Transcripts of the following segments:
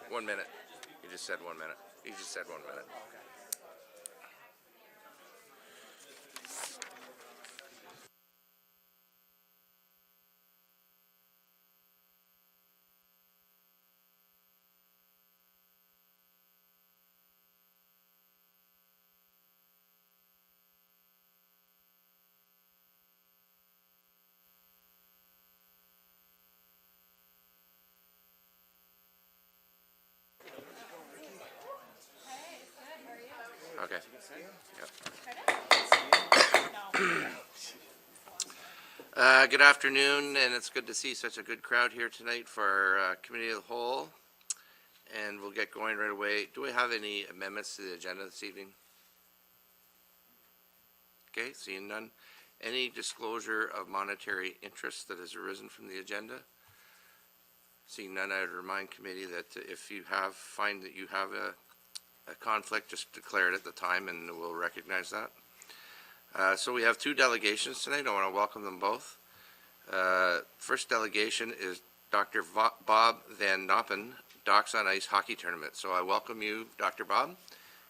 1 minute. He just said 1 minute. He just said 1 minute. Okay. Yep. Good afternoon, and it's good to see such a good crowd here tonight for our Committee of the Whole. And we'll get going right away. Do we have any amendments to the agenda this evening? Okay, seeing none. Any disclosure of monetary interest that has arisen from the agenda? Seeing none, I would remind committee that if you find that you have a conflict, just declare it at the time and we'll recognize that. So we have two delegations tonight. I want to welcome them both. First delegation is Dr. Bob Van Noppen, Docs on Ice Hockey Tournament. So I welcome you, Dr. Bob,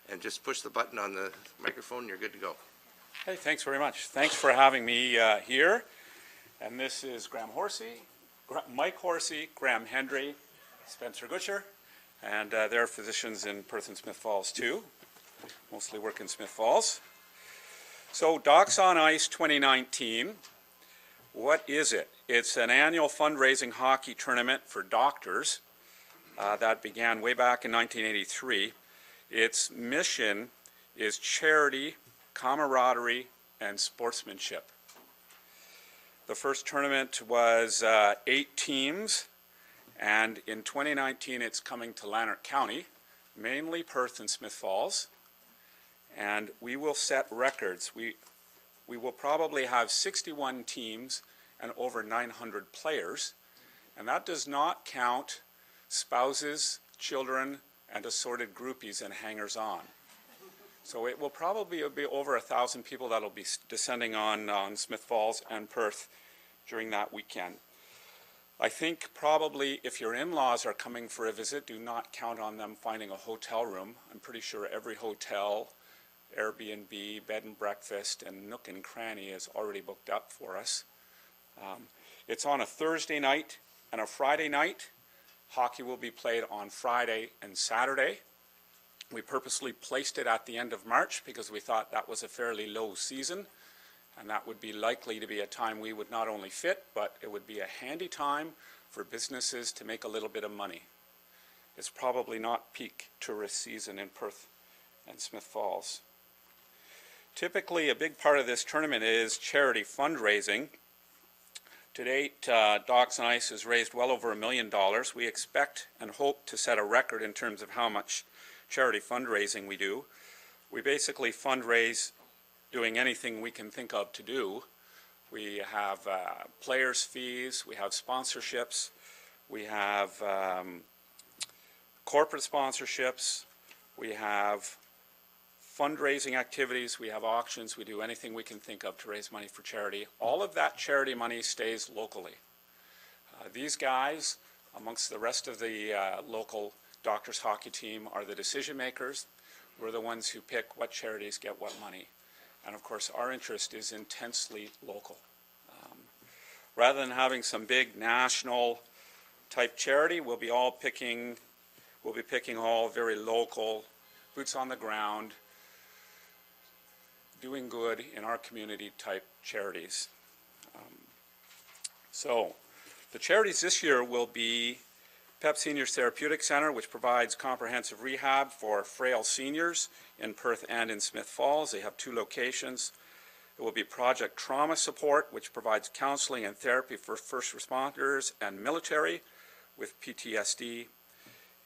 and just push the button on the microphone and you're good to go. Hey, thanks very much. Thanks for having me here. And this is Graham Horsey, Mike Horsey, Graham Hendry, Spencer Gutcher, and they're physicians in Perth and Smith Falls too. Mostly work in Smith Falls. So Docs on Ice 2019, what is it? It's an annual fundraising hockey tournament for doctors that began way back in 1983. Its mission is charity, camaraderie, and sportsmanship. The first tournament was 8 teams, and in 2019 it's coming to Lanark County, mainly Perth and Smith Falls, and we will set records. We will probably have 61 teams and over 900 players, and that does not count spouses, children, and assorted groupies and hangers-on. So it will probably be over 1,000 people that will be descending on Smith Falls and Perth during that weekend. I think probably if your in-laws are coming for a visit, do not count on them finding a hotel room. I'm pretty sure every hotel, Airbnb, bed and breakfast, and nook and cranny is already booked up for us. It's on a Thursday night and a Friday night. Hockey will be played on Friday and Saturday. We purposely placed it at the end of March because we thought that was a fairly low season, and that would be likely to be a time we would not only fit, but it would be a handy time for businesses to make a little bit of money. It's probably not peak tourist season in Perth and Smith Falls. Typically, a big part of this tournament is charity fundraising. To date, Docs on Ice has raised well over $1 million. We expect and hope to set a record in terms of how much charity fundraising we do. We basically fundraise doing anything we can think of to do. We have players' fees, we have sponsorships, we have corporate sponsorships, we have fundraising activities, we have auctions, we do anything we can think of to raise money for charity. All of that charity money stays locally. These guys, amongst the rest of the local Doctors hockey team, are the decision makers. We're the ones who pick what charities get what money. And of course, our interest is intensely local. Rather than having some big national type charity, we'll be picking all very local, boots on the ground, doing good in our community type charities. So the charities this year will be PEP Seniors Therapeutic Center, which provides comprehensive rehab for frail seniors in Perth and in Smith Falls. They have 2 locations. It will be Project Trauma Support, which provides counseling and therapy for first responders and military with PTSD.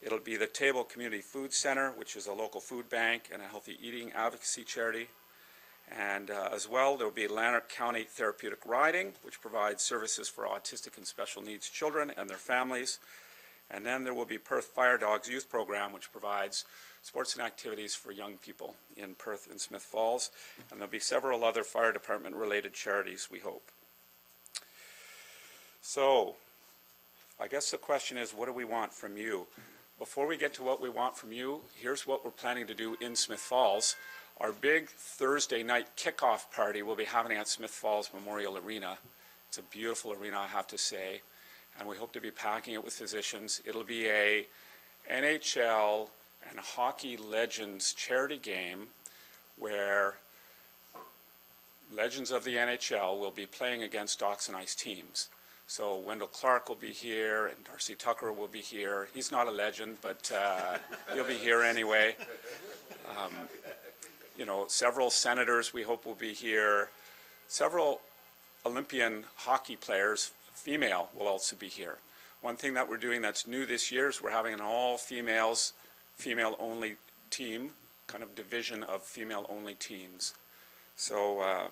It'll be the Table Community Food Center, which is a local food bank and a healthy eating advocacy charity. And as well, there will be Lanark County Therapeutic Riding, which provides services for autistic and special needs children and their families. And then there will be Perth Fire Dogs Youth Program, which provides sports and activities for young people in Perth and Smith Falls. And there'll be several other fire department related charities, we hope. So I guess the question is, what do we want from you? before we get to what we want from you, here's what we're planning to do in Smith Falls. Our big Thursday night kickoff party will be happening at Smith Falls Memorial Arena. It's a beautiful arena, I have to say, and we hope to be packing it with physicians. It'll be a NHL and Hockey Legends charity game where legends of the NHL will be playing against Docs and Ice teams. So Wendell Clark will be here, and Darcy Tucker will be here. He's not a legend, but he'll be here anyway. You know, several senators we hope will be here. Several Olympian hockey players, female, will also be here. One thing that we're doing that's new this year is we're having an all-females, female-only team, kind of division of female-only teams. So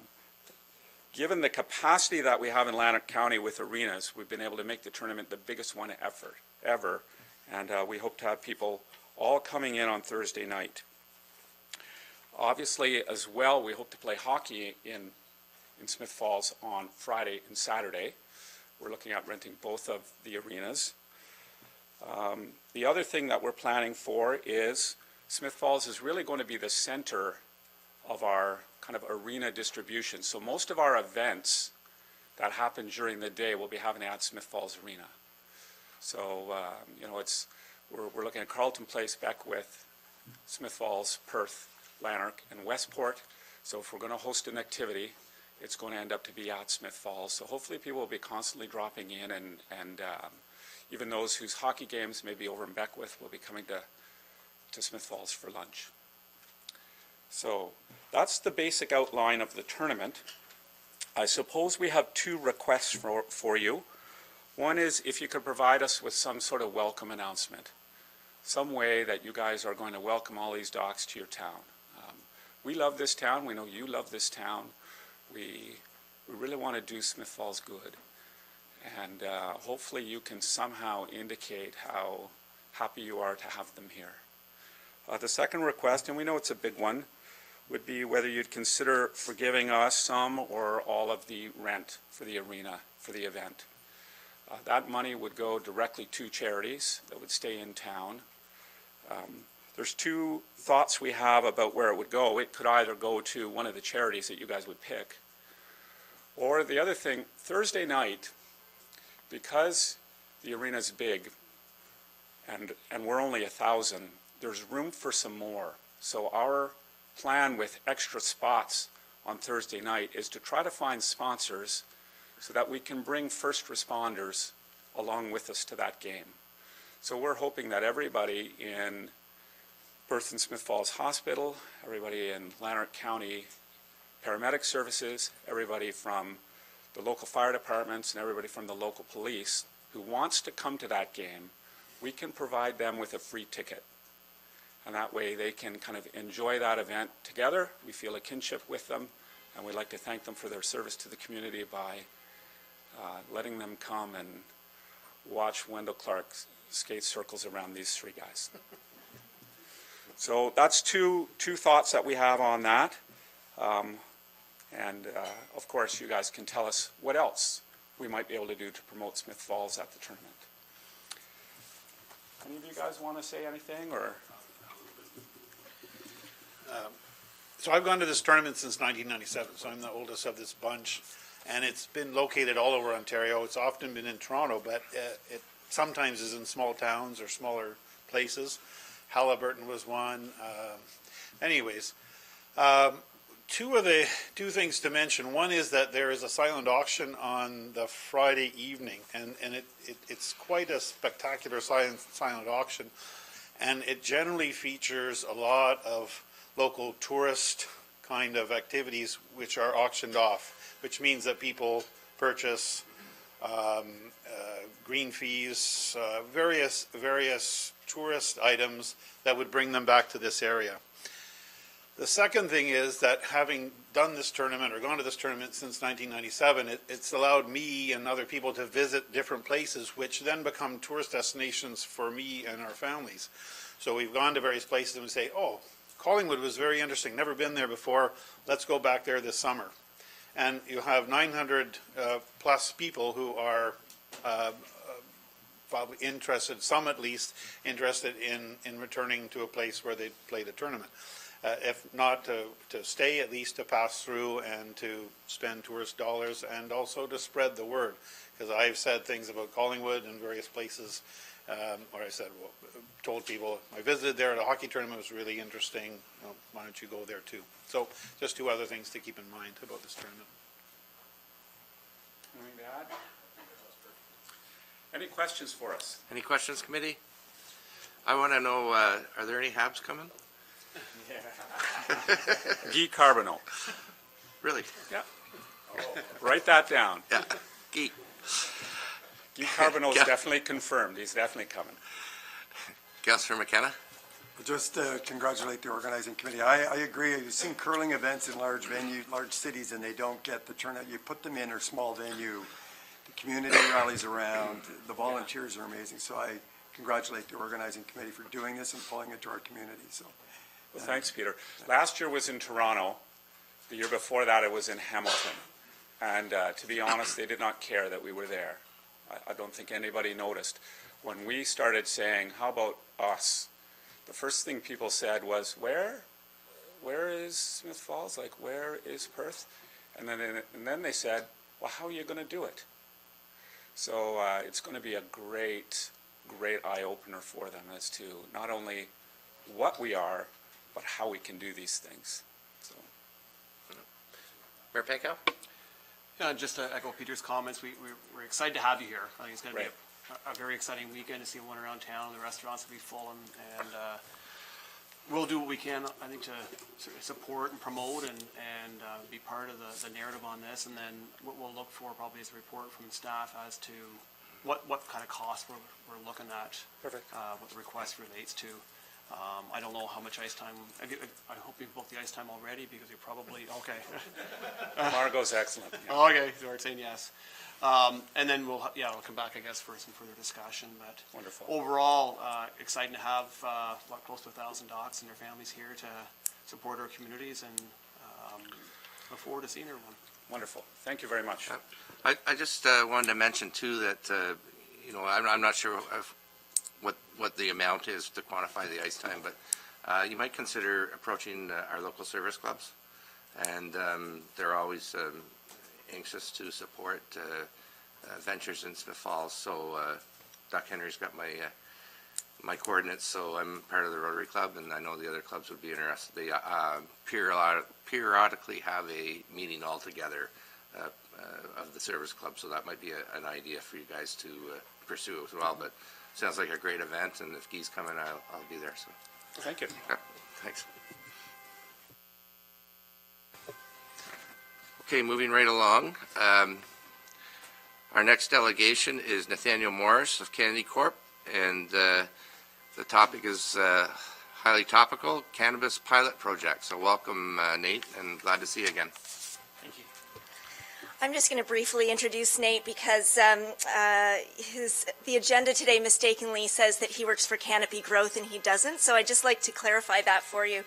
given the capacity that we have in Lanark County with arenas, we've been able to make the tournament the biggest one ever. And we hope to have people all coming in on Thursday night. Obviously, as well, we hope to play hockey in Smith Falls on Friday and Saturday. We're looking at renting both of the arenas. The other thing that we're planning for is Smith Falls is really going to be the center of our kind of arena distribution. So most of our events that happen during the day will be happening at Smith Falls Arena. So, you know, we're looking at Carleton Place, Beckwith, Smith Falls, Perth, Lanark, and Westport. So if we're going to host an activity, it's going to end up to be at Smith Falls. So hopefully people will be constantly dropping in, and even those whose hockey games may be over in Beckwith will be coming to Smith Falls for lunch. So that's the basic outline of the tournament. I suppose we have two requests for you. One is if you could provide us with some sort of welcome announcement, some way that you guys are going to welcome all these docs to your town. We love this town. We know you love this town. We really want to do Smith Falls good. And hopefully you can somehow indicate how happy you are to have them here. The second request, and we know it's a big one, would be whether you'd consider forgiving us some or all of the rent for the arena, for the event. That money would go directly to charities that would stay in town. There's two thoughts we have about where it would go. It could either go to one of the charities that you guys would pick, or the other thing, Thursday night, because the arena's big and we're only 1,000, there's room for some more. So our plan with extra spots on Thursday night is to try to find sponsors so that we can bring first responders along with us to that game. So we're hoping that everybody in Perth and Smith Falls Hospital, everybody in Lanark County Paramedic Services, everybody from the local fire departments, and everybody from the local police who wants to come to that game, we can provide them with a free ticket. And that way they can kind of enjoy that event together. We feel a kinship with them, and we'd like to thank them for their service to the community by letting them come and watch Wendell Clark skate circles around these three guys. So that's two thoughts that we have on that. And of course, you guys can tell us what else we might be able to do to promote Smith Falls at the tournament. Any of you guys want to say anything, or? So I've gone to this tournament since 1997, so I'm the oldest of this bunch, and it's been located all over Ontario. It's often been in Toronto, but it sometimes is in small towns or smaller places. Halliburton was one. Anyways, two things to mention. One is that there is a silent auction on the Friday evening, and it's quite a spectacular silent auction, and it generally features a lot of local tourist kind of activities which are auctioned off, which means that people purchase green fees, various tourist items that would bring them back to this area. The second thing is that having done this tournament or gone to this tournament since 1997, it's allowed me and other people to visit different places which then become tourist destinations for me and our families. So we've gone to various places and we say, oh, Collingwood was very interesting, never been there before, let's go back there this summer. And you have 900 plus people who are probably interested, some at least, interested in returning to a place where they'd played a tournament. If not to stay, at least to pass through and to spend tourist dollars, and also to spread the word. Because I've said things about Collingwood and various places where I said, well, told people I visited there at a hockey tournament, it was really interesting. Well, why don't you go there too? So just two other things to keep in mind about this tournament. Anything to add? Any questions for us? Any questions, committee? I want to know, are there any Habs coming? Guy Carbonneau. Really? Yeah. Write that down. Yeah. Guy. Guy Carbonneau is Yeah. definitely confirmed. He's definitely coming. Councillor McKenna? Just congratulate the organizing committee. I agree. You've seen curling events in large cities, and they don't get the turnout. You put them in a small venue, the community rallies around, the volunteers are amazing. So I congratulate the organizing committee for doing this and pulling it to our community. So, Well, thanks, Peter. Last year was in Toronto. The year before that, it was in Hamilton. And to be honest, they did not care that we were there. I don't think anybody noticed. When we started saying, how about us? The first thing people said was, where? Where is Smith Falls? Like, where is Perth? And then they said, well, how are you going to do it? So it's going to be a great eye-opener for them as to not only what we are, but how we can do these things. So. Mayor Pankow? Yeah, just to echo Peter's comments, we're excited to have you here. I think it's going to Right. be a very exciting weekend to see everyone around town. The restaurants will be full, and we'll do what we can, I think, to sort of support and promote and be part of the narrative on this. And then what we'll look for probably is a report from the staff as to what kind of costs we're looking at. Perfect. What the request relates to. I don't know how much ice time. I hope you've booked the ice time already, because you're probably okay. Margot's excellent. Yeah. Okay, so we're saying yes. And then we'll come back, I guess, for some further discussion. But Wonderful. overall, exciting to have close to 1,000 docs and their families here to support our communities, and look forward to seeing everyone. Wonderful. Thank you very much. I just wanted to mention too that, I'm not sure what the amount is to quantify the ice time, but you might consider approaching our local service clubs, and they're always anxious to support ventures in Smith Falls. So Doc Henry's got my coordinates, so I'm part of the Rotary Club, and I know the other clubs would be interested. They periodically have a meeting all together of the service club, so that might be an idea for you guys to pursue as well. But sounds like a great event, and if Guy's coming, I'll be there. So Thank you. yeah, thanks. Okay, moving right along. Our next delegation is Nathaniel Morris of Kennedy Corp, and the topic is highly topical, cannabis pilot project. So welcome, Nate, and glad to see you again. Thank you. I'm just going to briefly introduce Nate because the agenda today mistakenly says that he works for Canopy Growth, and he doesn't. So I'd just like to clarify that for you.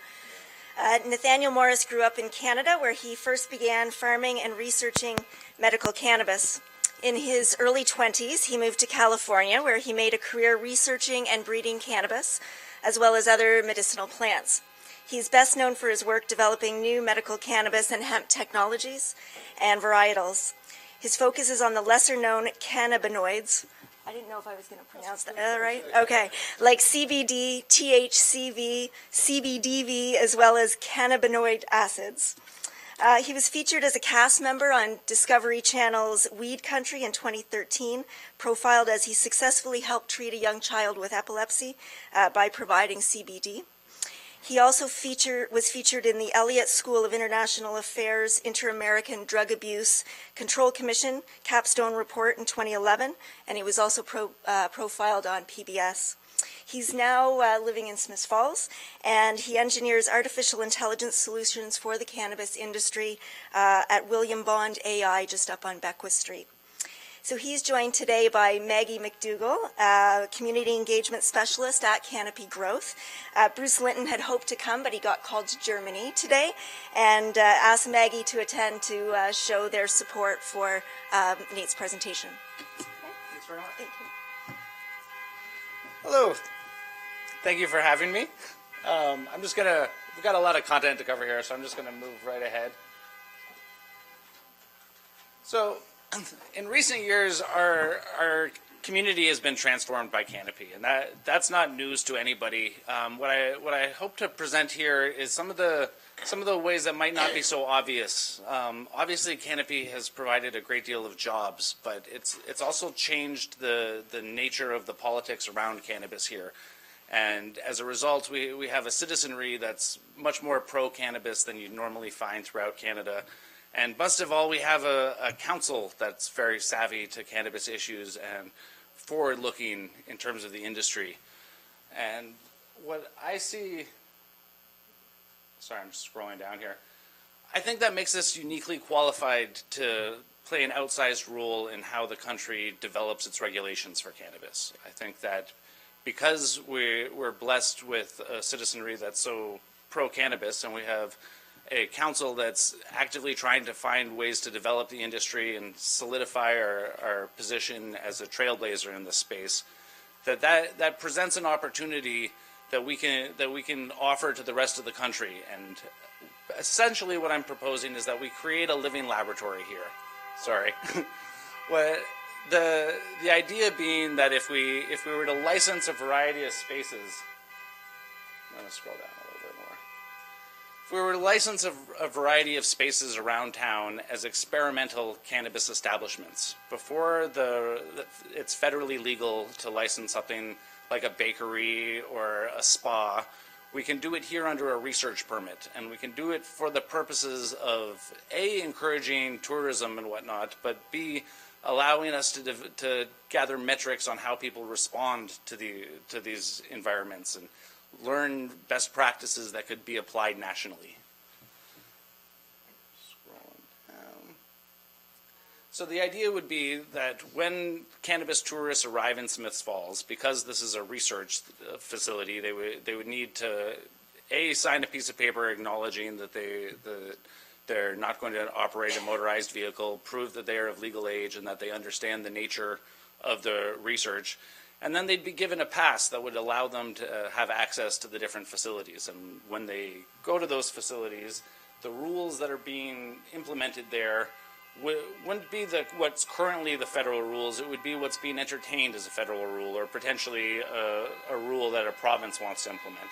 Nathaniel Morris grew up in Canada, where he first began farming and researching medical cannabis. In his early 20s, he moved to California, where he made a career researching and breeding cannabis, as well as other medicinal plants. He's best known for his work developing new medical cannabis and hemp technologies and varietals. His focus is on the lesser-known cannabinoids. I didn't know if I was going to pronounce that right. Okay, like CBD, THCV, CBDV, as well as cannabinoid acids. He was featured as a cast member on Discovery Channel's Weed Country in 2013, profiled as he successfully helped treat a young child with epilepsy by providing CBD. He also was featured in the Elliott School of International Affairs Inter-American Drug Abuse Control Commission Capstone Report in 2011, and he was also profiled on PBS. He's now living in Smith Falls, and he engineers artificial intelligence solutions for the cannabis industry at William Bond AI just up on Beckwith Street. So he's joined today by Maggie McDougall, Community Engagement Specialist at Canopy Growth. Bruce Linton had hoped to come, but he got called to Germany today, and asked Maggie to attend to show their support for Nate's presentation. Thanks very much. Thank you. Hello. Thank you for having me. We've got a lot of content to cover here, so I'm just gonna move right ahead. So, in recent years, our community has been transformed by canopy, and that's not news to anybody. What I hope to present here is some of the ways that might not be so obvious. Obviously, canopy has provided a great deal of jobs, but it's also changed the nature of the politics around cannabis here. And as a result, we have a citizenry that's much more pro-cannabis than you'd normally find throughout Canada. And best of all, we have a council that's very savvy to cannabis issues and forward-looking in terms of the industry. And what I see, sorry, I'm just scrolling down here. I think that makes us uniquely qualified to play an outsized role in how the country develops its regulations for cannabis. I think that because we're blessed with a citizenry that's so pro-cannabis, and we have a council that's actively trying to find ways to develop the industry and solidify our position as a trailblazer in this space, that presents an opportunity that we can offer to the rest of the country. And essentially what I'm proposing is that we create a living laboratory here. Sorry. The idea being that if we were to license a variety of spaces, I'm going to scroll down a little bit more. If we were to license a variety of spaces around town as experimental cannabis establishments, before it's federally legal to license something like a bakery or a spa, we can do it here under a research permit, and we can do it for the purposes of A, encouraging tourism and whatnot, but B, allowing us to gather metrics on how people respond to these environments and learn best practices that could be applied nationally. Scrolling down. So the idea would be that when cannabis tourists arrive in Smiths Falls, because this is a research facility, they would need to A, sign a piece of paper acknowledging that they're not going to operate a motorized vehicle, prove that they are of legal age and that they understand the nature of the research. And then they'd be given a pass that would allow them to have access to the different facilities. And when they go to those facilities, the rules that are being implemented there wouldn't be what's currently the federal rules. It would be what's being entertained as a federal rule, or potentially a rule that a province wants to implement.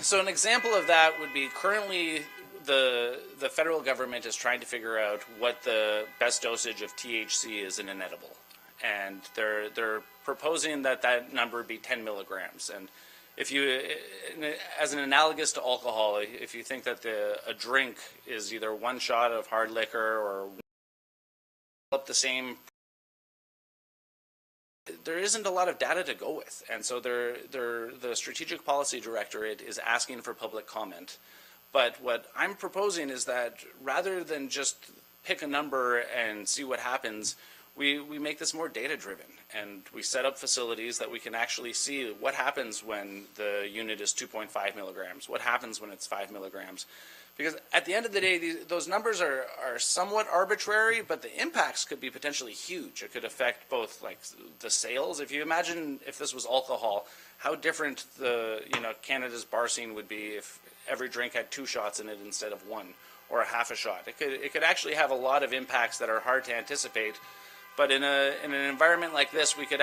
So an example of that would be currently the federal government is trying to figure out what the best dosage of THC is in an edible. And they're proposing that number be 10 milligrams. And if you, as an analogous to alcohol, if you think that a drink is either one shot of hard liquor or the same, there isn't a lot of data to go with, and so the Strategic Policy Directorate is asking for public comment. But what I'm proposing is that rather than just pick a number and see what happens, we make this more data-driven, and we set up facilities that we can actually see what happens when the unit is 2.5 milligrams, what happens when it's 5 milligrams. Because at the end of the day, those numbers are somewhat arbitrary, but the impacts could be potentially huge. It could affect both like the sales. If you imagine if this was alcohol, how different Canada's bar scene would be if every drink had 2 shots in it instead of 1, or a half a shot. It could actually have a lot of impacts that are hard to anticipate. But in an environment like this, we could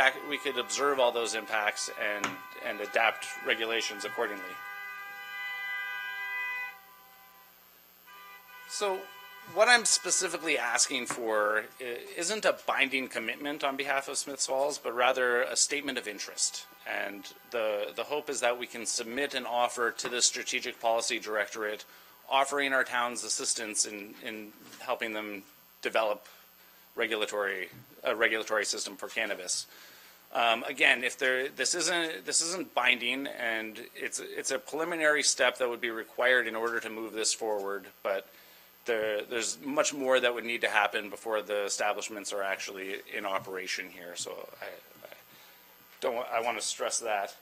observe all those impacts and adapt regulations accordingly. So what I'm specifically asking for isn't a binding commitment on behalf of Smiths Falls, but rather a statement of interest. And the hope is that we can submit an offer to the Strategic Policy Directorate, offering our towns assistance in helping them develop a regulatory system for cannabis. Again, if this isn't binding, and it's a preliminary step that would be required in order to move this forward, but there's much more that would need to happen before the establishments are actually in operation here. So I want to stress that.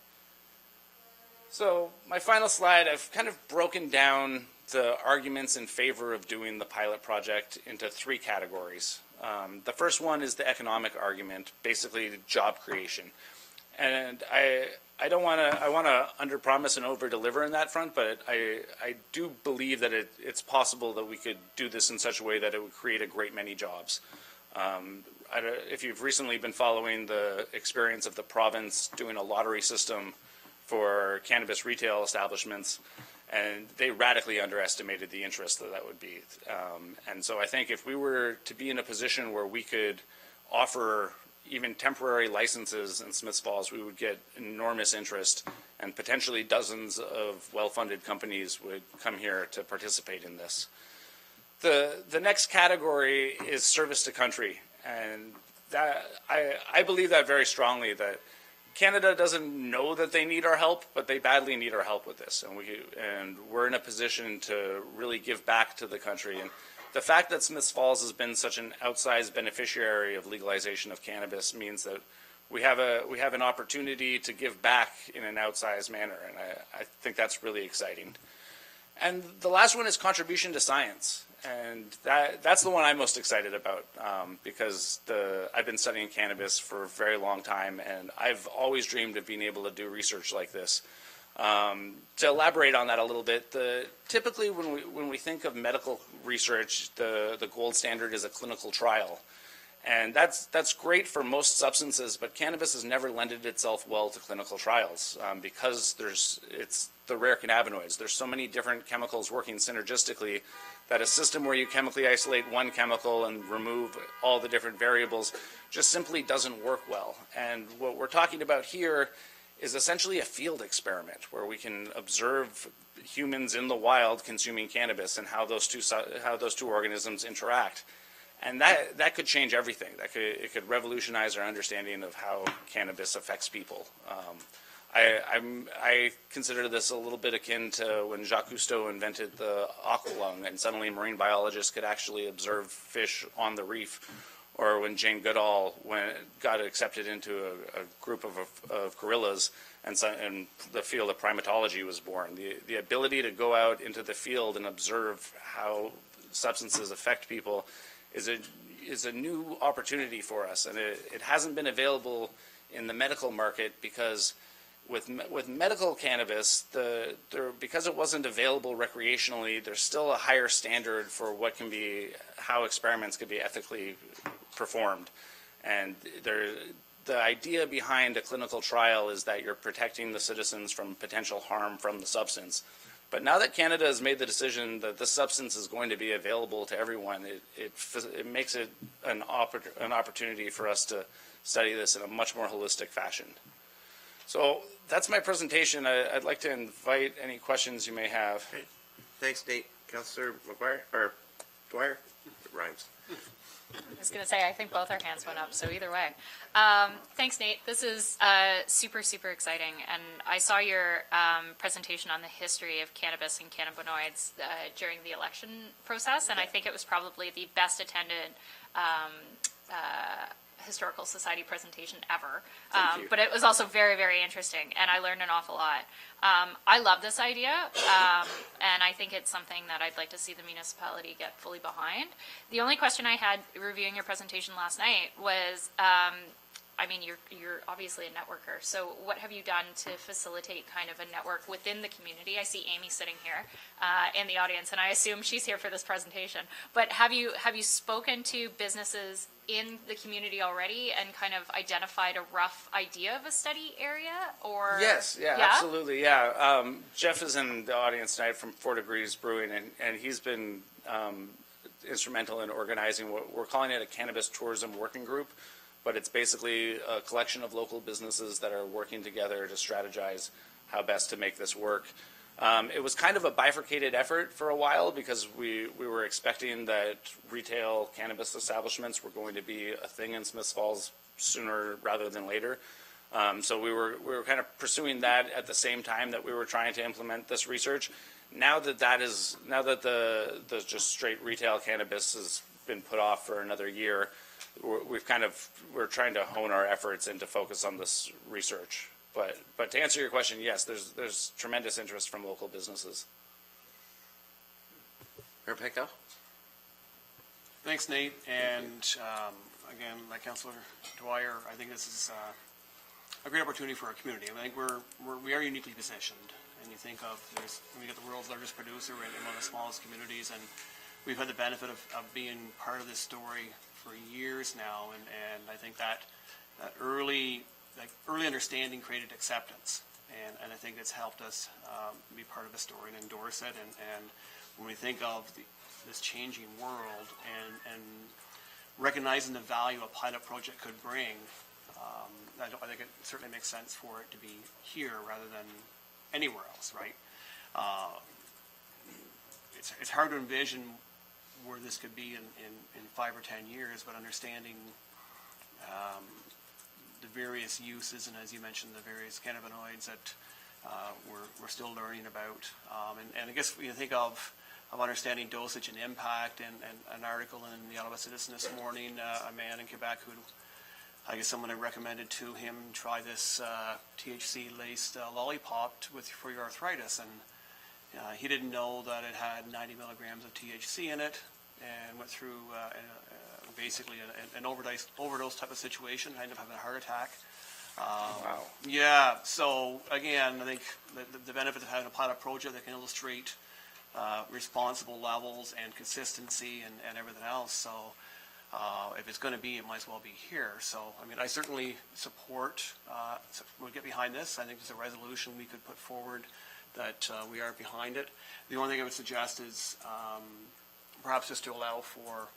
So my final slide, I've kind of broken down the arguments in favor of doing the pilot project into 3 categories. The first one is the economic argument, basically job creation. And I don't want to, I want to underpromise and overdeliver in that front, but I do believe that it's possible that we could do this in such a way that it would create a great many jobs. If you've recently been following the experience of the province doing a lottery system for cannabis retail establishments, and they radically underestimated the interest that would be. And so I think if we were to be in a position where we could offer even temporary licenses in Smiths Falls, we would get enormous interest, and potentially dozens of well-funded companies would come here to participate in this. The next category is service to country, and that I believe that very strongly, that Canada doesn't know that they need our help, but they badly need our help with this, and we're in a position to really give back to the country. And the fact that Smiths Falls has been such an outsized beneficiary of legalization of cannabis means that we have an opportunity to give back in an outsized manner, and I think that's really exciting. And the last one is contribution to science. And that's the one I'm most excited about, because I've been studying cannabis for a very long time, and I've always dreamed of being able to do research like this. To elaborate on that a little bit, typically when we think of medical research, the gold standard is a clinical trial. And that's great for most substances, but cannabis has never lended itself well to clinical trials, because it's the rare cannabinoids. There's so many different chemicals working synergistically that a system where you chemically isolate one chemical and remove all the different variables just simply doesn't work well. And what we're talking about here is essentially a field experiment where we can observe humans in the wild consuming cannabis and how those two organisms interact. And that could change everything. It could revolutionize our understanding of how cannabis affects people. I consider this a little bit akin to when Jacques Cousteau invented the aqualung, and suddenly marine biologists could actually observe fish on the reef, or when Jane Goodall got accepted into a group of gorillas, and the field of primatology was born. The ability to go out into the field and observe how substances affect people is a new opportunity for us, and it hasn't been available in the medical market because with medical cannabis, because it wasn't available recreationally, there's still a higher standard for how experiments can be ethically performed. And the idea behind a clinical trial is that you're protecting the citizens from potential harm from the substance. But now that Canada has made the decision that this substance is going to be available to everyone, it makes it an opportunity for us to study this in a much more holistic fashion. So that's my presentation. I'd like to invite any questions you may have. Great. Thanks, Nate. Councillor McGuire, or Dwyer? It rhymes. I was going to say, I think both our hands went up, so either way. Thanks, Nate. This is super, super exciting. And I saw your presentation on the history of cannabis and cannabinoids during the election process, and I think it was probably the best attended Historical Society presentation ever. Thank you. But it was also very, very interesting, and I learned an awful lot. I love this idea, and I think it's something that I'd like to see the municipality get fully behind. The only question I had reviewing your presentation last night was, I mean, you're obviously a networker, so what have you done to facilitate kind of a network within the community? I see Amy sitting here in the audience, and I assume she's here for this presentation. But have you spoken to businesses in the community already and kind of identified a rough idea of a study area? Or Yes, yeah, absolutely, yeah. Jeff is in the audience tonight from 4 Degrees Brewing, and he's been instrumental in organizing what we're calling it a cannabis tourism working group. But it's basically a collection of local businesses that are working together to strategize how best to make this work. It was kind of a bifurcated effort for a while because we were expecting that retail cannabis establishments were going to be a thing in Smiths Falls sooner rather than later. So we were kind of pursuing that at the same time that we were trying to implement this research. Now that the just straight retail cannabis has been put off for another year, we're trying to hone our efforts and to focus on this research. But to answer your question, yes, there's tremendous interest from local businesses. Mayor Peckel? Thanks, Nate, and again, like Councillor Dwyer, I think this is a great opportunity for our community. I think we are uniquely positioned, and you think of, we get the world's largest producer in one of the smallest communities, and we've had the benefit of being part of this story for years now, and I think that early understanding created acceptance, and I think it's helped us be part of the story and endorse it, and when we think of this changing world and recognizing the value a pilot project could bring, I think it certainly makes sense for it to be here rather than anywhere else, right? It's hard to envision where this could be in 5 or 10 years, but understanding the various uses, and as you mentioned, the various cannabinoids that we're still learning about. And I guess when you think of understanding dosage and impact, and an article in the Ottawa Citizen this morning, a man in Quebec who, I guess someone had recommended to him, try this THC-laced lollipop for your arthritis, and he didn't know that it had 90 milligrams of THC in it, and went through basically an overdose type of situation, ended up having a heart attack. Wow. Yeah, so again, I think the benefit of having a pilot project that can illustrate responsible levels and consistency and everything else. So if it's going to be, it might as well be here. So, I mean, I certainly support, we'll get behind this. I think there's a resolution we could put forward that we are behind it. The only thing I would suggest is perhaps just to allow for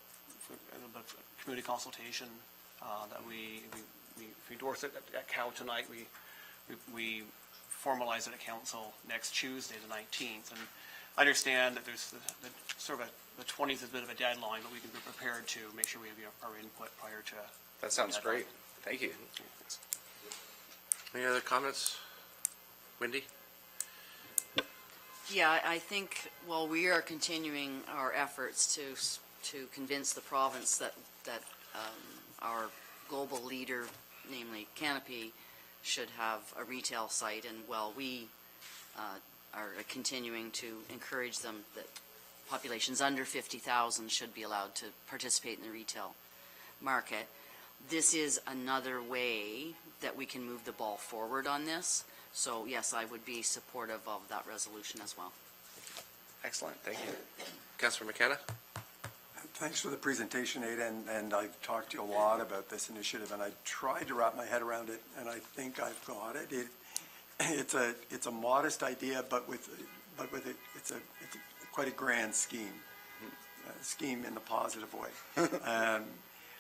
a little bit of community consultation, that we endorse it at Cal tonight. We formalize it at council next Tuesday, the 19th. And I understand that there's the 20th is a bit of a deadline, but we can be prepared to make sure we have our input prior to. That sounds deadline. great. Thank you. Any other comments? Wendy? Yeah, I think while we are continuing our efforts to convince the province that our global leader, namely Canopy, should have a retail site, and while we are continuing to encourage them that populations under 50,000 should be allowed to participate in the retail market, this is another way that we can move the ball forward on this. So yes, I would be supportive of that resolution as well. Excellent. Thank you. Councillor McKenna? Thanks for the presentation, Nate, and I've talked to you a lot about this initiative, and I tried to wrap my head around it, and I think I've got it. It's a modest idea, but with it, it's quite a grand scheme, scheme in the positive way.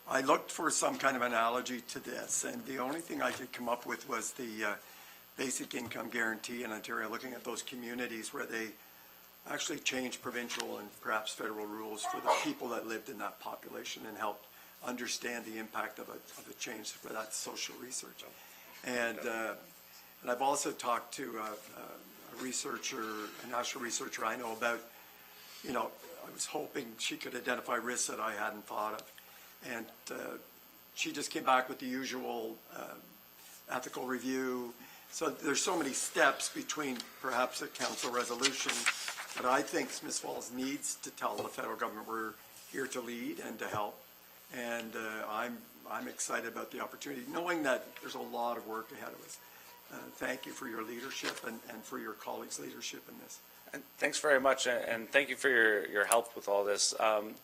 I looked for some kind of analogy to this, and the only thing I could come up with was the basic income guarantee in Ontario, looking at those communities where they actually changed provincial and perhaps federal rules for the people that lived in that population and helped understand the impact of a change for that social research. And I've also talked to a researcher, a national researcher I know about, I was hoping she could identify risks that I hadn't thought of. And she just came back with the usual ethical review. So there's so many steps between perhaps a council resolution, but I think Smiths Falls needs to tell the federal government we're here to lead and to help. And I'm excited about the opportunity, knowing that there's a lot of work ahead of us. Thank you for your leadership and for your colleagues' leadership in this. And thanks very much, and thank you for your help with all this.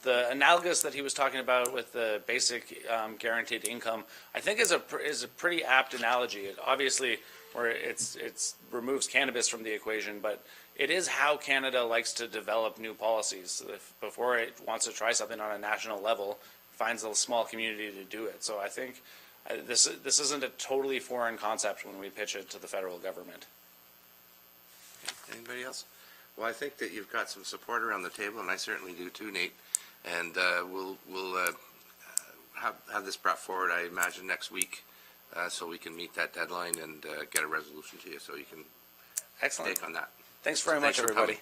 The analogous that he was talking about with the basic guaranteed income, I think is a pretty apt analogy. It obviously, where it's removes cannabis from the equation, but it is how Canada likes to develop new policies. Before it wants to try something on a national level, finds a small community to do it. So I think this isn't a totally foreign concept when we pitch it to the federal government. Anybody else? Well, I think that you've got some support around the table, and I certainly do too, Nate. And we'll have this brought forward, I imagine, next week, so we can meet that deadline and get a resolution to you, so you can Excellent. take on that. Thanks very much, for everybody. coming.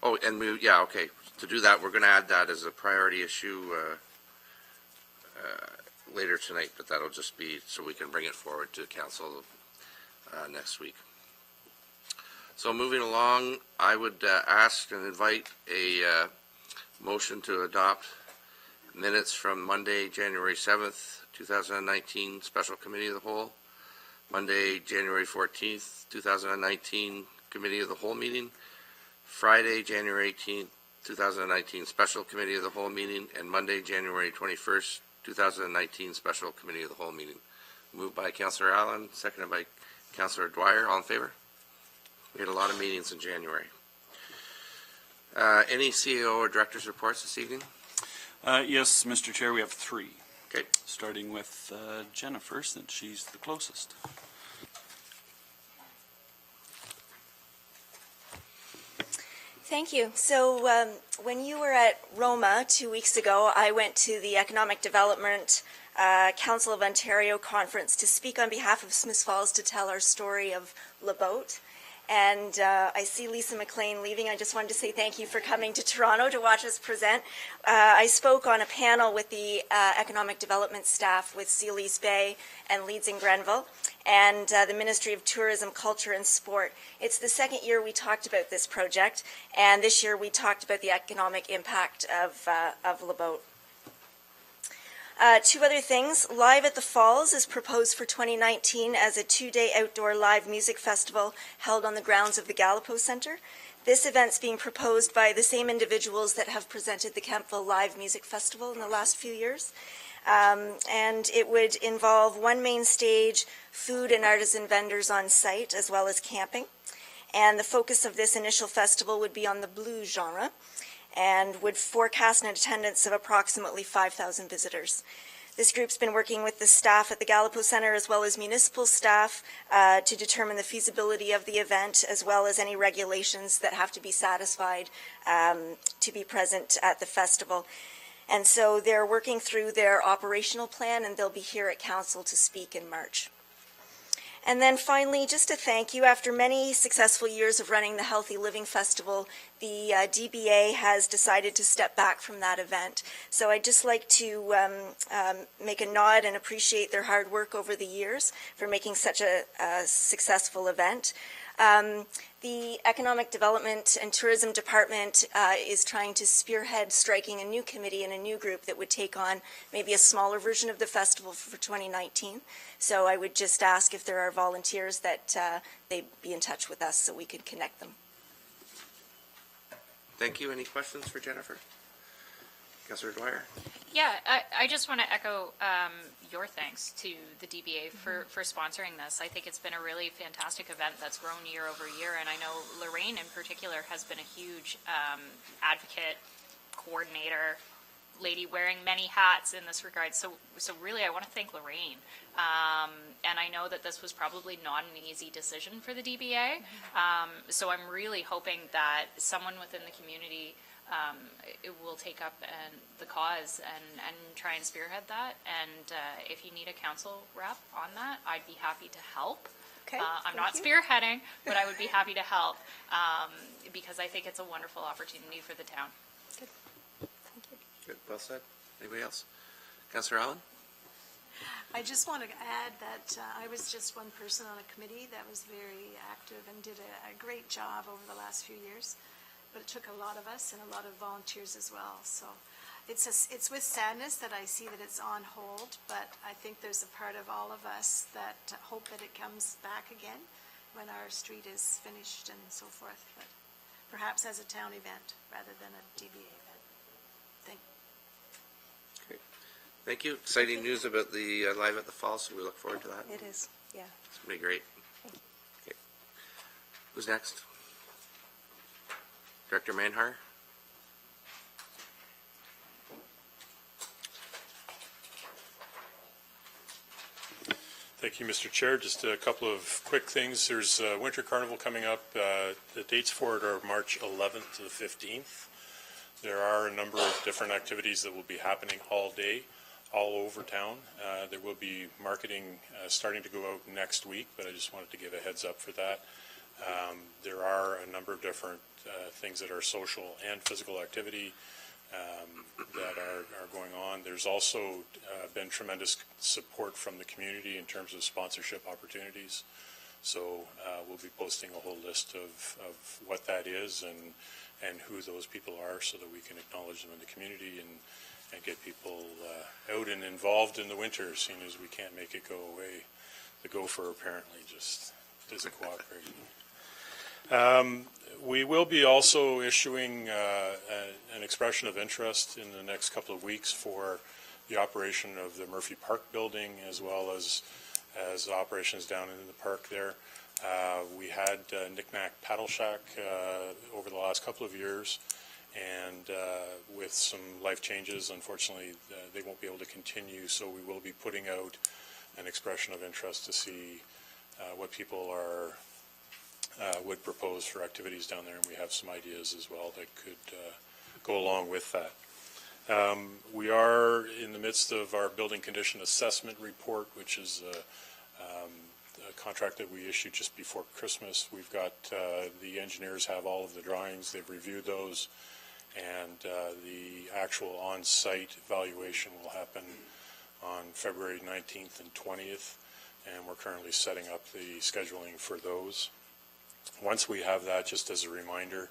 Oh, and okay. To do that, we're going to add that as a priority issue later tonight, but that'll just be so we can bring it forward to council next week. So moving along, I would ask and invite a motion to adopt minutes from Monday, January 7th, 2019, Special Committee of the Whole, Monday, January 14th, 2019, Committee of the Whole meeting, Friday, January 18th, 2019, Special Committee of the Whole meeting, and Monday, January 21st, 2019, Special Committee of the Whole meeting. Moved by Councillor Allen, seconded by Councillor Dwyer. All in favor? We had a lot of meetings in January. Any CEO or director's reports this evening? Yes, Mr. Chair, we have three. Okay. Starting with Jennifer, since she's the closest. Thank you. So when you were at Roma 2 weeks ago, I went to the Economic Development Council of Ontario conference to speak on behalf of Smiths Falls to tell our story of LeBoat. And I see Lisa McLean leaving. I just wanted to say thank you for coming to Toronto to watch us present. I spoke on a panel with the economic development staff with Seal East Bay and Leeds and Grenville and the Ministry of Tourism, Culture and Sport. It's the second year we talked about this project, and this year we talked about the economic impact of LeBoat. Two other things. Live at the Falls is proposed for 2019 as a two-day outdoor live music festival held on the grounds of the Gallipo Centre. This event's being proposed by the same individuals that have presented the Kemptville Live Music Festival in the last few years. And it would involve one main stage, food and artisan vendors on site, as well as camping. And the focus of this initial festival would be on the blues genre, and would forecast an attendance of approximately 5,000 visitors. This group's been working with the staff at the Gallipo Centre as well as municipal staff to determine the feasibility of the event, as well as any regulations that have to be satisfied to be present at the festival. And so they're working through their operational plan, and they'll be here at Council to speak in March. And then finally, just a thank you. After many successful years of running the Healthy Living Festival, the DBA has decided to step back from that event. So I'd just like to make a nod and appreciate their hard work over the years for making such a successful event. The Economic Development and Tourism Department is trying to spearhead striking a new committee and a new group that would take on maybe a smaller version of the festival for 2019. So I would just ask if there are volunteers that they be in touch with us so we could connect them. Thank you. Any questions for Jennifer? Councillor Dwyer? Yeah, I just want to echo your thanks to the DBA for sponsoring this. I think it's been a really fantastic event that's grown year over year, and I know Lorraine in particular has been a huge advocate, coordinator, lady wearing many hats in this regard. So really, I want to thank Lorraine. And I know that this was probably not an easy decision for the DBA. So I'm really hoping that someone within the community it will take up the cause and try and spearhead that. And if you need a council rep on that, I'd be happy to help. Okay, I'm not spearheading, but I would be happy to help because I think it's a wonderful opportunity for the town. Good. Thank you. Good. Well said. Anybody else? Councillor Allen? I just want to add that I was just one person on a committee that was very active and did a great job over the last few years. But it took a lot of us and a lot of volunteers as well. So it's with sadness that I see that it's on hold, but I think there's a part of all of us that hope that it comes back again when our street is finished and so forth, but perhaps as a town event rather than a DBA event. Thank you. Great. Thank you. Exciting news about the Live at the Falls, so we look forward to that. It is, yeah. It's going to be great. Okay. Who's next? Director Manhar? Thank you, Mr. Chair. Just a couple of quick things. There's Winter Carnival coming up. The dates for it are March 11th to the 15th. There are a number of different activities that will be happening all day, all over town. There will be marketing starting to go out next week, but I just wanted to give a heads up for that. There are a number of different things that are social and physical activity that are going on. There's also been tremendous support from the community in terms of sponsorship opportunities. So we'll be posting a whole list of what that is and who those people are so that we can acknowledge them in the community and get people out and involved in the winter, seeing as we can't make it go away. The gopher apparently just isn't cooperating. We will be also issuing an expression of interest in the next couple of weeks for the operation of the Murphy Park building, as well as operations down in the park there. We had Knick-Knack Paddle Shack over the last couple of years, and with some life changes, unfortunately, they won't be able to continue, so we will be putting out an expression of interest to see what people would propose for activities down there, and we have some ideas as well that could go along with that. We are in the midst of our building condition assessment report, which is a contract that we issued just before Christmas. We've got the engineers have all of the drawings, they've reviewed those, and the actual on-site evaluation will happen on February 19th and 20th, and we're currently setting up the scheduling for those. Once we have that, just as a reminder,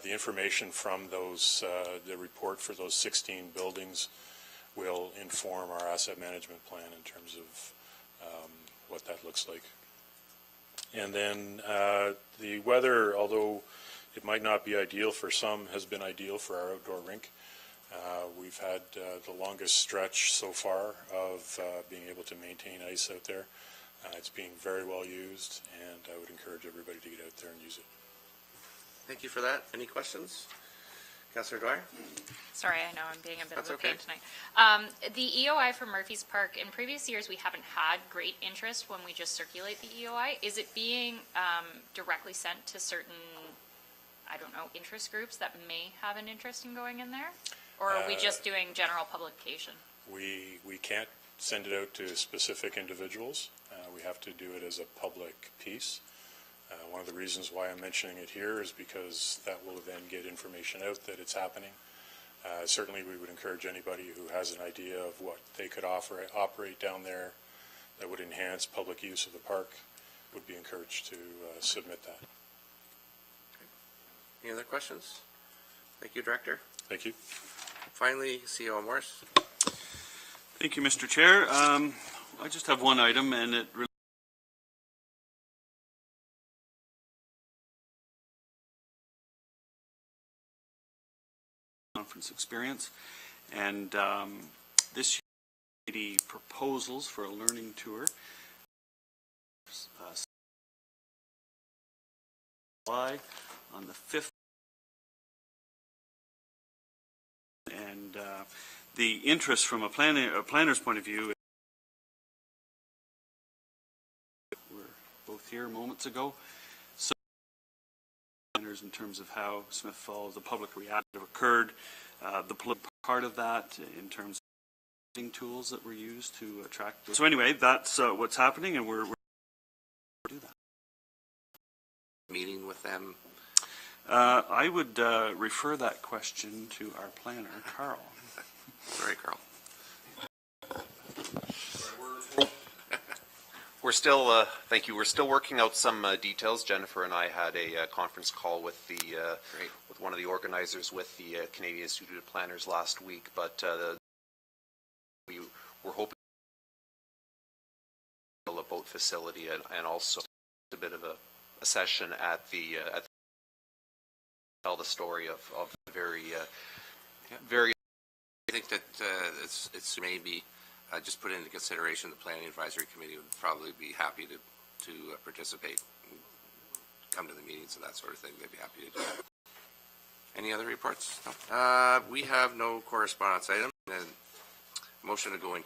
the information from those, the report for those 16 buildings will inform our asset management plan in terms of what that looks like. And then the weather, although it might not be ideal for some, has been ideal for our outdoor rink. We've had the longest stretch so far of being able to maintain ice out there. It's being very well used, and I would encourage everybody to get out there and use it. Thank you for that. Any questions? Councillor Dwyer? Sorry, I know I'm being a bit That's of a pain okay. tonight. The EOI for Murphy's Park, in previous years, we haven't had great interest when we just circulate the EOI. Is it being directly sent to certain, I don't know, interest groups that may have an interest in going in there? Or are we just doing general publication? We can't send it out to specific individuals. We have to do it as a public piece. One of the reasons why I'm mentioning it here is because that will then get information out that it's happening. Certainly we would encourage anybody who has an idea of what they could operate down there that would enhance public use of the park would be encouraged to submit that. Any other questions? Thank you, Director. Thank you. Finally, CEO Morris. Thank you, Mr. Chair. I just have one item, and it relates to conference experience. And this year, the proposals for a learning tour. On the 5th. And the interest from a planner's point of view, we're both here moments ago, so planners in terms of how Smith Falls, the public reaction occurred, the part of that in terms of tools that were used to attract. So anyway, that's what's happening, and we're do that. Meeting with them. I would refer that question to our planner, Carl. Sorry, Carl. We're still, thank you. We're still working out some details. Jennifer and I had a conference call with with one of the organizers with the Canadian Institute of Planners last week. But we were hoping a boat facility and also a bit of a session at tell the story of very. I think that it's maybe just put into consideration. The Planning Advisory Committee would probably be happy to participate, and come to the meetings and that sort of thing. They'd be happy to do that. Any other reports? No. We have no correspondence item. And motion to go in.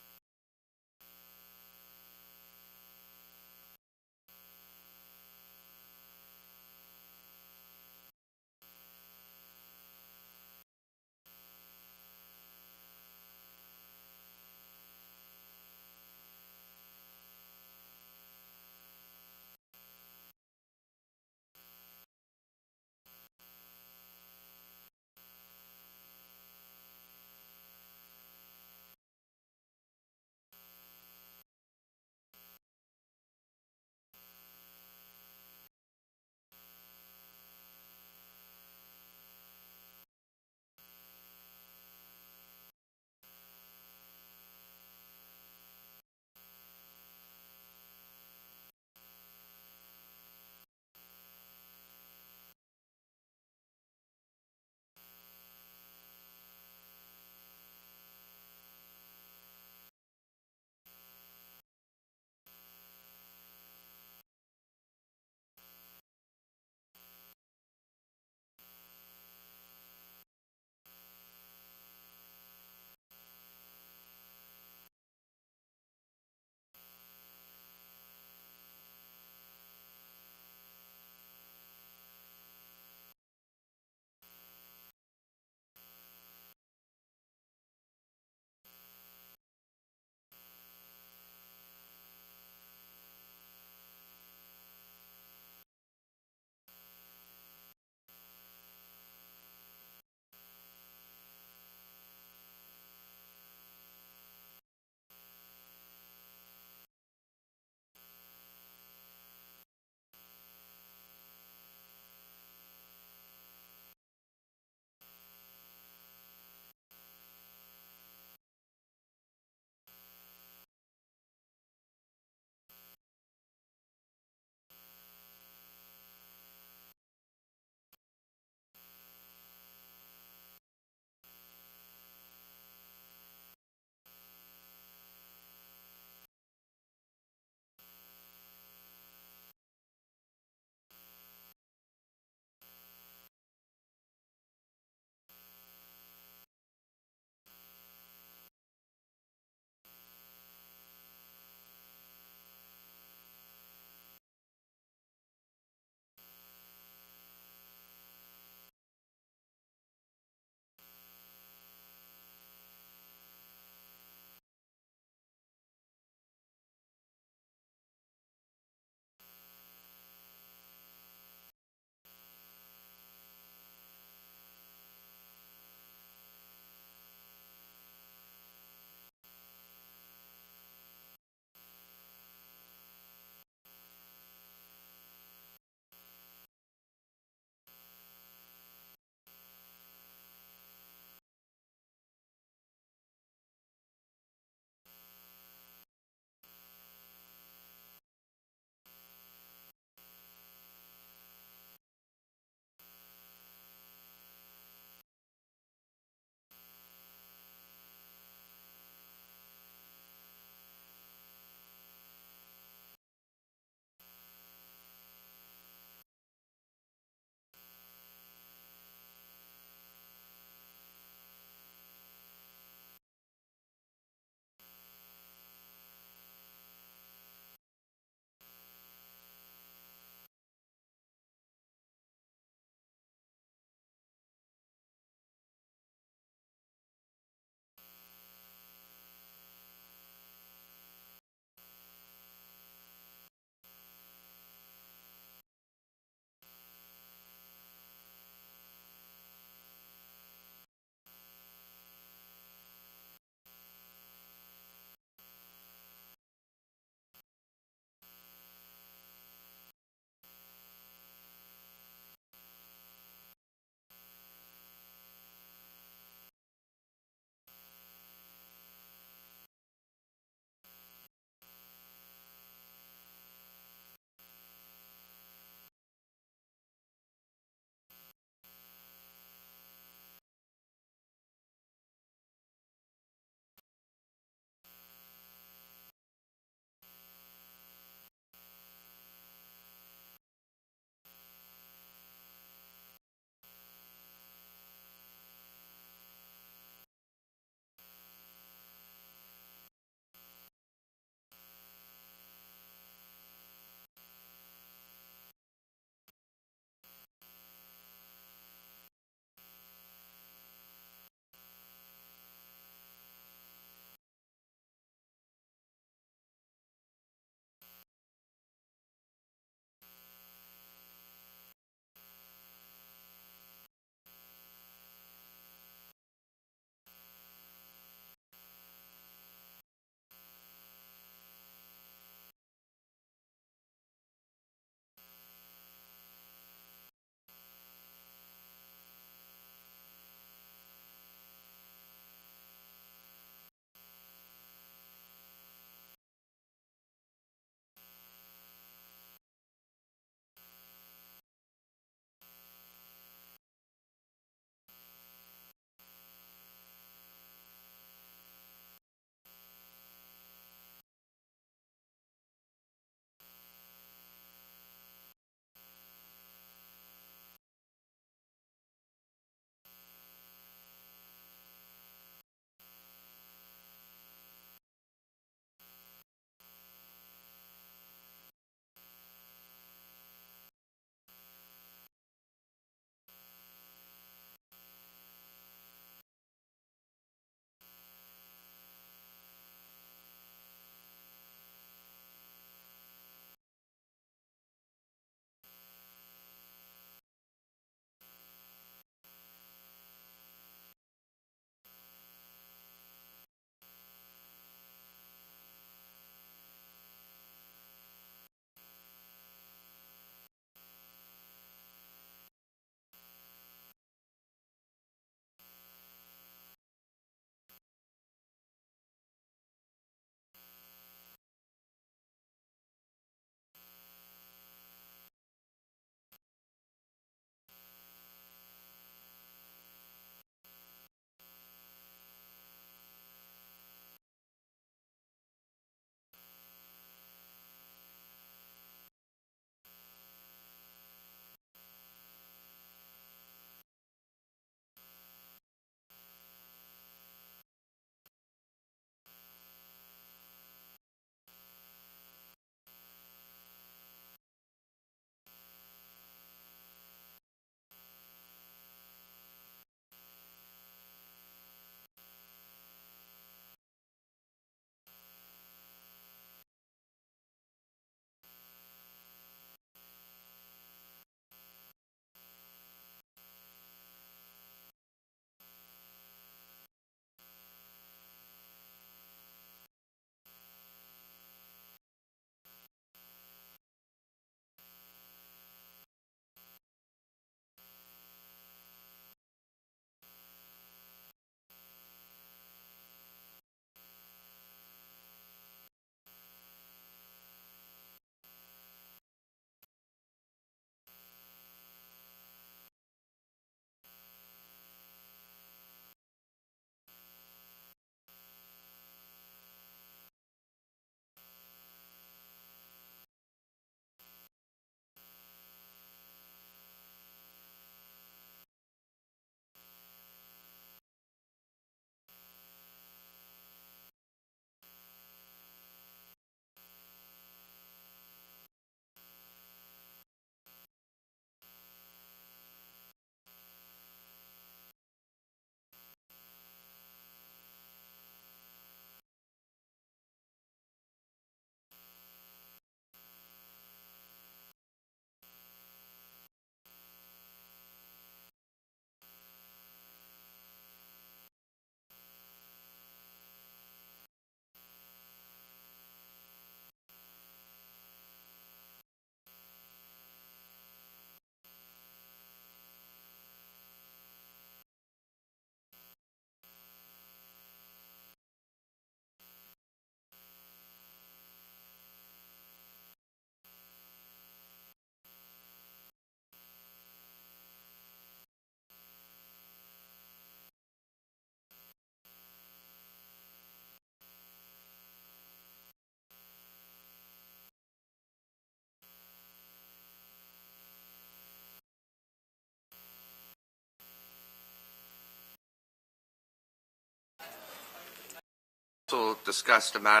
discussed a matter,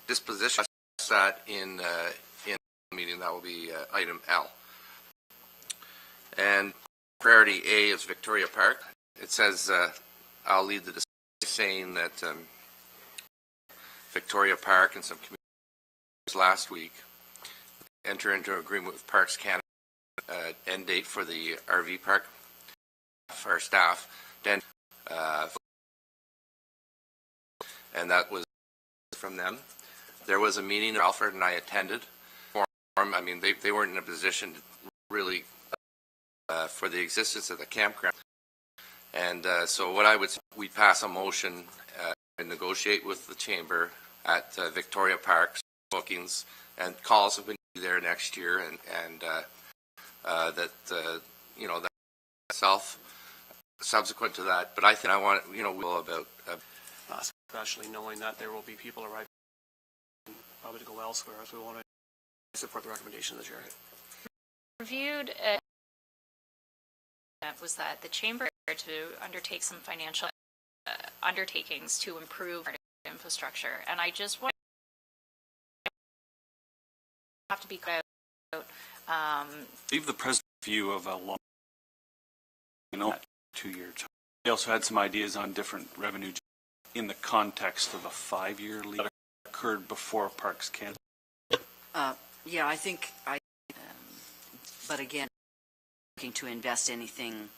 disposition that in the meeting, that will be item L. And priority A is Victoria Park. It says, I'll lead the discussion saying that Victoria Park and some communities last week enter into an agreement with Parks Canada, end date for the RV park for our staff. Then, and that was from them. There was a meeting that Alfred and I attended. I mean, they weren't in a position to really for the existence of the campground. And so what I would say, we pass a motion and negotiate with the chamber at Victoria Parks bookings, and calls have been there next year, and that you know, that itself subsequent to that. But I think I want, you know, about Especially knowing that there will be people arriving probably to go elsewhere, if we want to support the recommendation of the chair. Reviewed was that the chamber to undertake some financial undertakings to improve our infrastructure, and I just want have to be clear about Leave the president's view of a long, 2-year time. They also had some ideas on different revenue in the context of a 5-year lease that occurred before Parks Canada. Yeah, I think but again, looking to invest anything,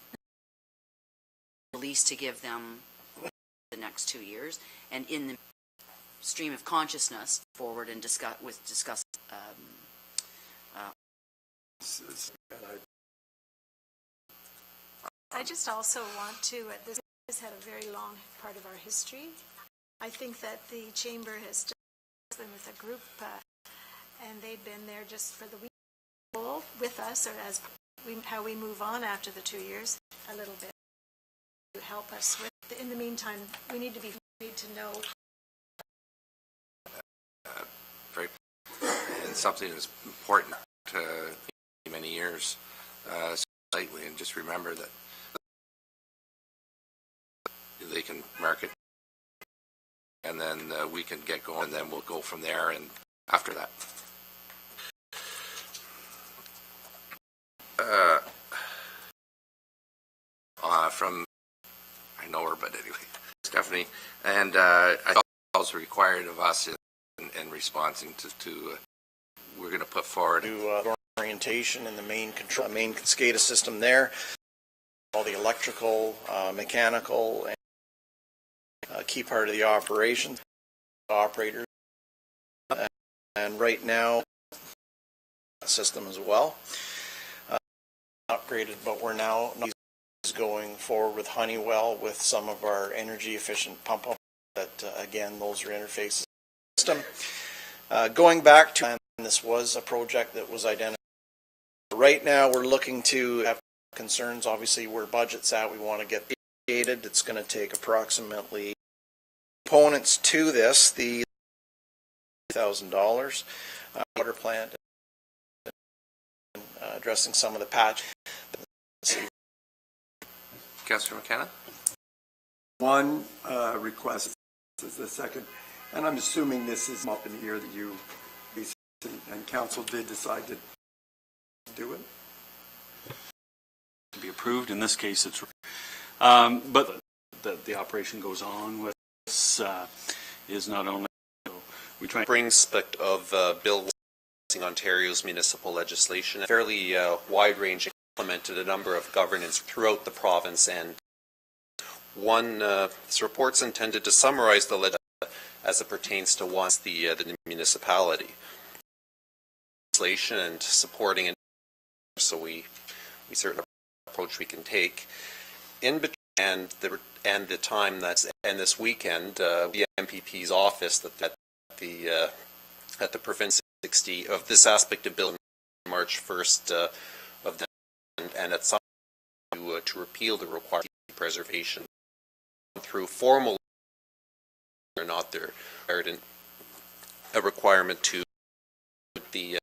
at least to give them the next 2 years, and in the stream of consciousness forward and discuss. I just also want to, this has had a very long part of our history. I think that the chamber has been with a group, and they've been there just for the week with us, or as how we move on after the 2 years, a little bit to help us with. In the meantime, we need to know. very, and something that's important to many years slightly, and just remember that they can market, and then we can get going, and then we'll go from there, and after that. From, I know her, but anyway, Stephanie, and I thought also required of us in responding to we're going to put forward orientation in the main SCADA system there, all the electrical, mechanical, and a key part of the operations, operators, and right now system as well. Upgraded, but we're now going forward with Honeywell with some of our energy efficient pump up that again, those are interfaces system. Going back to, and this was a project that was identified. Right now we're looking to have concerns, obviously where budget's at, we want to get gated. It's going to take approximately components to this, the $1,000 water plant, addressing some of the patch. Councillor McKenna? One request is the second, and I'm assuming this is up in the year that you and council did decide to do it. To be approved. In this case, it's but the operation goes on with this is not only we try bring aspect of Bill Ontario's municipal legislation, a fairly wide range, implemented a number of governance throughout the province, and this report's intended to summarize the legislation as it pertains to the municipality legislation and supporting it. So we certainly approach we can take in between and the time that's and this weekend the MPP's office at the province 60 of this aspect of bill March 1st of the and at some to repeal the required preservation through formal or not there a requirement to the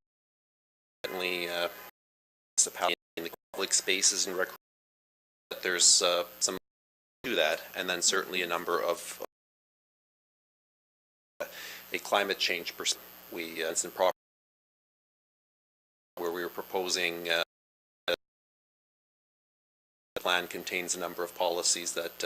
municipality in the public spaces and recreation. There's some to that, and then certainly a number of a climate change perspective. It's improper where we were proposing the plan contains a number of policies that